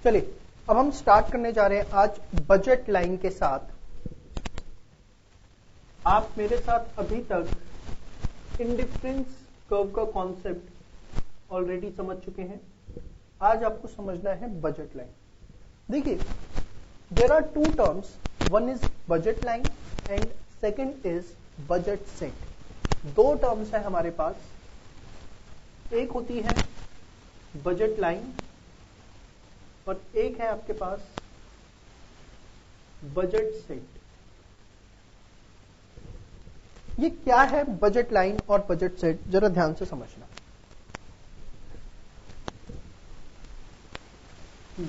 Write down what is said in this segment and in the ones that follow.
चलिए अब हम स्टार्ट करने जा रहे हैं आज बजट लाइन के साथ। आप मेरे साथ अभी तक इंडिफरेंस कर्व का कॉन्सेप्ट ऑलरेडी समझ चुके हैं। आज आपको समझना है बजट लाइन। देखिए, there are two terms, one is budget line and second is budget set. दो टर्म्स है हमारे पास, एक होती है बजट लाइन और एक है आपके पास बजट सेट। ये क्या है बजट लाइन और बजट सेट, जरा ध्यान से समझना।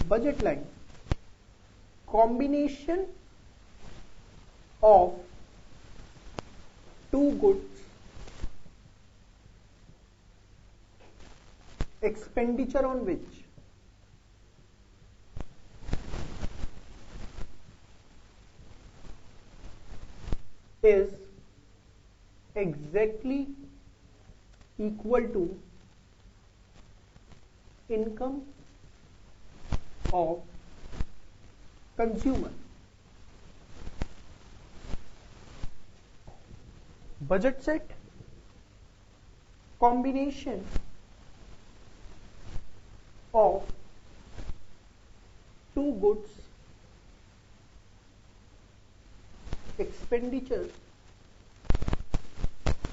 Budget line combination of two goods, expenditure on which is exactly equal to income of consumer. Budget set combination of two goods, expenditure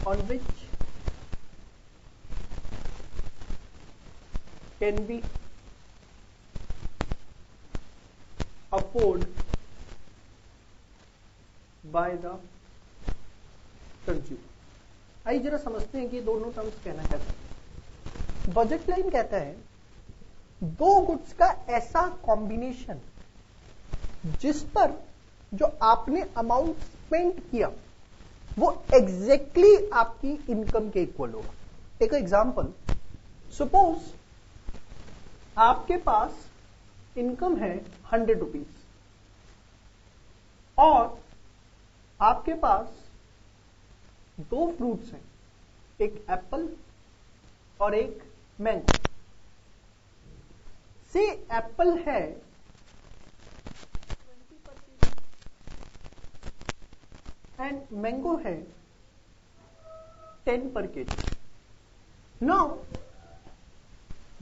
on which can be afforded by the consumer। आइए जरा समझते हैं कि ये दोनों terms कहना क्या है। बजट लाइन कहता है दो गुड्स का ऐसा कॉम्बिनेशन जिस पर जो आपने अमाउंट स्पेंड किया वो एग्जैक्टली आपकी इनकम के इक्वल होगा। एक एग्जांपल, सपोज आपके पास इनकम है 100 रुपीज और आपके पास दो फ्रूट्स हैं, एक एप्पल और एक मैंगो। से एप्पल है 20% एंड मैंगो है 10 पर KG. Now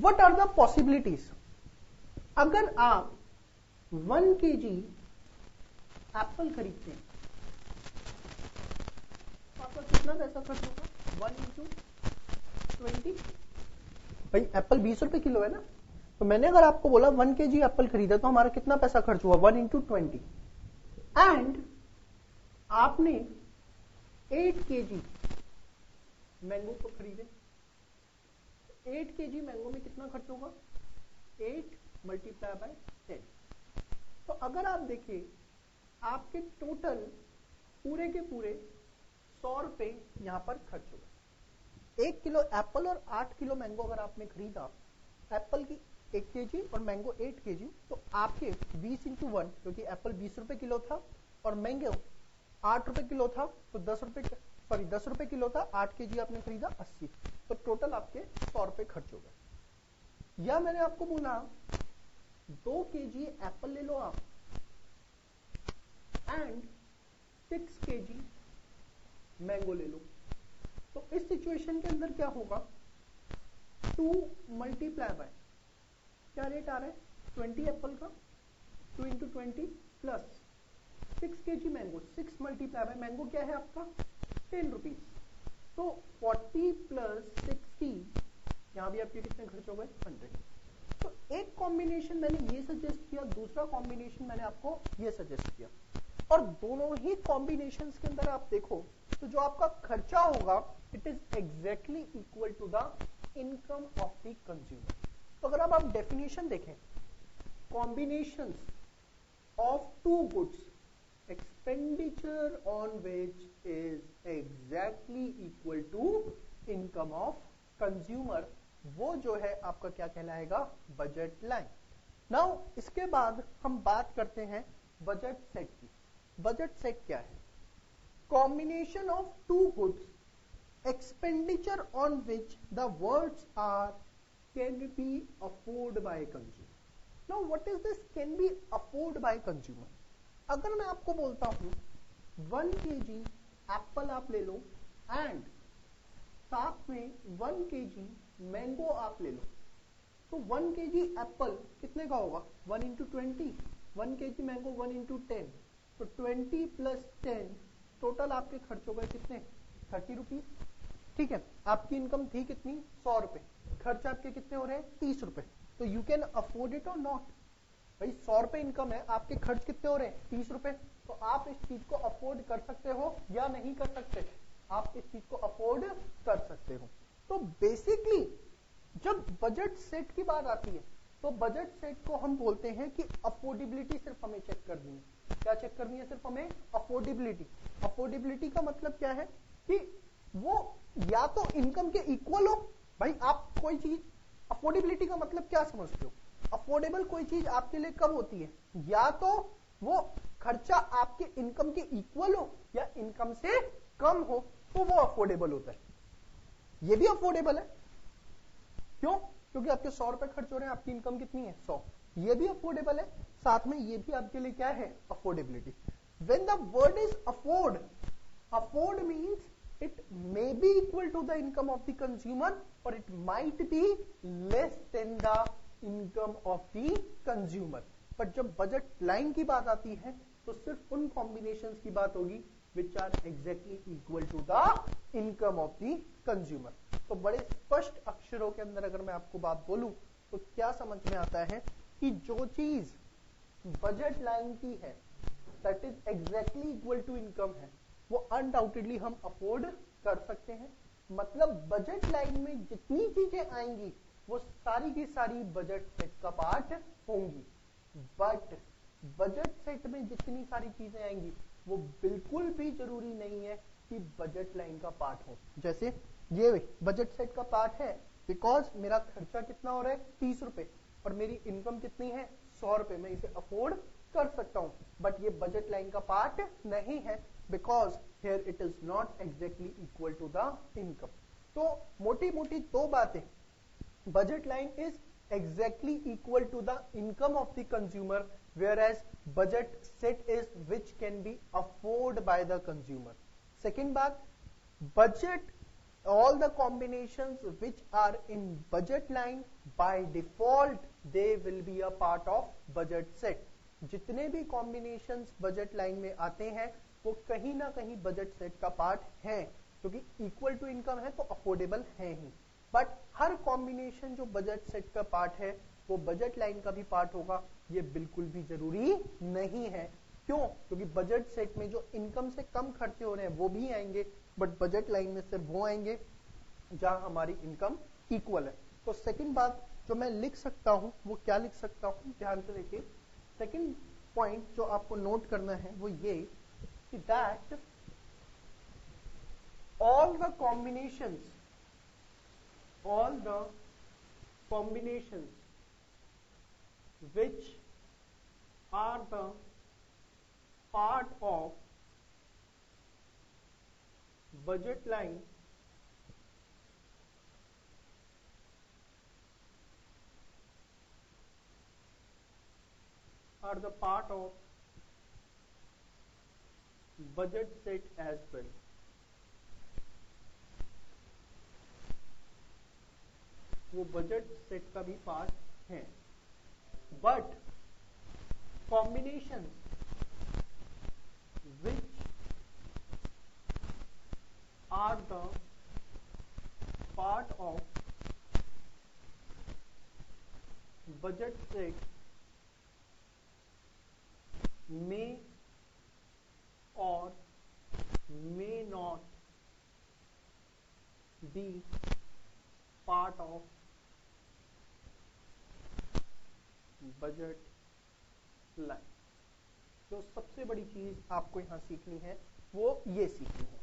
what are the possibilities? अगर आप 1 केजी एप्पल खरीदते हैं तो आपका कितना पैसा खर्च होगा? 1 into 20। भाई एप्पल 20 रुपए किलो है ना, तो मैंने अगर आपको बोला 1 केजी एप्पल खरीदा तो हमारा कितना पैसा खर्च हुआ? 1 into 20। एंड आपने 8 केजी मैंगो को खरीदे, 8 केजी मैंगो में कितना खर्च होगा? 8 मल्टीप्लाई बाय 10। तो अगर आप देखें आपके टोटल पूरे के पूरे 100 रुपए यहां पर खर्च होगा। 1 किलो एप्पल और 8 किलो मैंगो अगर आपने खरीदा, एप्पल की 1 केजी और मैंगो 8 केजी, तो आपके 20 into 1, क्योंकि एप्पल 20 रुपए किलो था और मैंगो 8 रुपए किलो था, तो 10 रुपए किलो था, 8 केजी आपने खरीदा 80, तो टोटल आपके 100 रुपए खर्च हो गए। या मैंने आपको बोला 2 केजी एप्पल ले लो आप एंड 6 केजी मैंगो ले लो, तो इस सिचुएशन के अंदर क्या होगा? 2 मल्टीप्लाई बाय क्या रेट आ रहा है? 20 एप्पल का 2 into 20 plus 6 KG mango, 6 multiply by mango क्या है आपका? 10 रुपीज। तो 40 प्लस 60, यहां भी आपके कितने खर्च हो गए? 100। तो एक कॉम्बिनेशन मैंने ये सजेस्ट किया, दूसरा कॉम्बिनेशन मैंने आपको ये सजेस्ट किया, और दोनों ही कॉम्बिनेशंस के अंदर आप देखो तो जो आपका खर्चा होगा it is exactly equal to the income of the consumer. तो अगर आप डेफिनेशन देखें, combinations of two goods, expenditure on which is exactly equal to income of consumer, वो जो है आपका क्या कहलाएगा? Budget line. नाउ इसके बाद हम बात करते हैं बजट सेट की। बजट सेट क्या है? Combination of two goods, expenditure on which the words are can be afford by consumer. Now what is this can be afford by consumer? अगर मैं आपको बोलता हूं 1 kg एप्पल आप ले लो एंड साथ में 1 kg मैंगो आप ले लो, तो 1 kg एप्पल कितने का होगा? 1 into 20, 1 kg मैंगो 1 into 10, तो 20 plus 10 टोटल आपके खर्च हो गए कितने? 30 रुपीज। ठीक है, आपकी इनकम थी कितनी? 100 रुपए, खर्च आपके कितने हो रहे हैं? 30 रुपए। तो यू कैन अफोर्ड इट और नॉट? भाई 100 रुपए इनकम है, आपके खर्च कितने हो रहे हैं? 30 रुपए। तो आप इस चीज को अफोर्ड कर सकते हो या नहीं कर सकते? आप इस चीज को अफोर्ड कर सकते हो। तो बेसिकली जब बजट सेट की बात आती है तो बजट सेट को हम बोलते हैं कि अफोर्डेबिलिटी सिर्फ हमें चेक करनी है। क्या चेक करनी है? सिर्फ हमें अफोर्डेबिलिटी। अफोर्डेबिलिटी का मतलब क्या है कि वो या तो इनकम के इक्वल हो। भाई आप कोई चीज, अफोर्डेबिलिटी का मतलब क्या समझते हो? अफोर्डेबल कोई चीज आपके लिए कब होती है? या तो वो खर्चा आपके इनकम के इक्वल हो या इनकम से कम हो, तो वो अफोर्डेबल होता है। ये भी अफोर्डेबल है। क्यों? क्योंकि आपके 100 रुपए खर्च हो रहे हैं, आपकी इनकम कितनी है? 100। ये भी अफोर्डेबल है, साथ में ये भी आपके लिए क्या है? Affordability. When the word is afford, afford means it may be equal to the income of the consumer or it might be less than the income of the consumer. पर जब बजट लाइन की बात आती है तो सिर्फ उन combinations की बात होगी which are exactly equal to the income of the consumer. तो बड़े स्पष्ट अक्षरों के अंदर अगर मैं आपको बात बोलूं तो क्या समझ में आता है कि जो चीज बजट लाइन की है that is exactly equal to income है, वो अनडाउटेडली हम अफोर्ड कर सकते हैं। मतलब बजट लाइन में जितनी चीजें आएंगी वो सारी की सारी बजट सेट का पार्ट होंगी, बट बजट सेट में जितनी सारी चीजें आएंगी वो बिल्कुल भी जरूरी नहीं है कि बजट लाइन का पार्ट हो। जैसे ये बजट सेट का पार्ट है बिकॉज मेरा खर्चा कितना हो रहा है? 30 रुपए और मेरी इनकम कितनी है? 100 रुपए। मैं इसे अफोर्ड कर सकता हूं, बट ये बजट लाइन का पार्ट नहीं है because here it is not exactly equal to the income. तो मोटी मोटी दो बातें, budget line is exactly equal to the income of the consumer whereas budget set is which can be afforded by the consumer. Second बात, budget, all the combinations which are in budget line by default they will be a part of budget set. जितने भी combinations budget line में आते हैं वो कहीं ना कहीं बजट सेट का पार्ट है, क्योंकि इक्वल टू इनकम है तो अफोर्डेबल है ही। बट हर कॉम्बिनेशन जो बजट सेट का पार्ट है वो बजट लाइन का भी पार्ट होगा, ये बिल्कुल भी जरूरी नहीं है। क्यों? क्योंकि बजट सेट में जो इनकम से कम खर्चे हो रहे हैं वो भी आएंगे, बट बजट लाइन में सिर्फ वो आएंगे जहां हमारी इनकम इक्वल है। तो सेकंड बात जो मैं लिख सकता हूं वो क्या लिख सकता हूं? ध्यान से देखिए, सेकंड पॉइंट जो आपको नोट करना है वो ये that all the combinations which are the part of budget line are the part of budget set as well. वो बजट सेट का भी पार्ट है, but combination which are the part of budget set may or may not be part of budget line. तो सबसे बड़ी चीज आपको यहां सीखनी है वो ये सीखनी है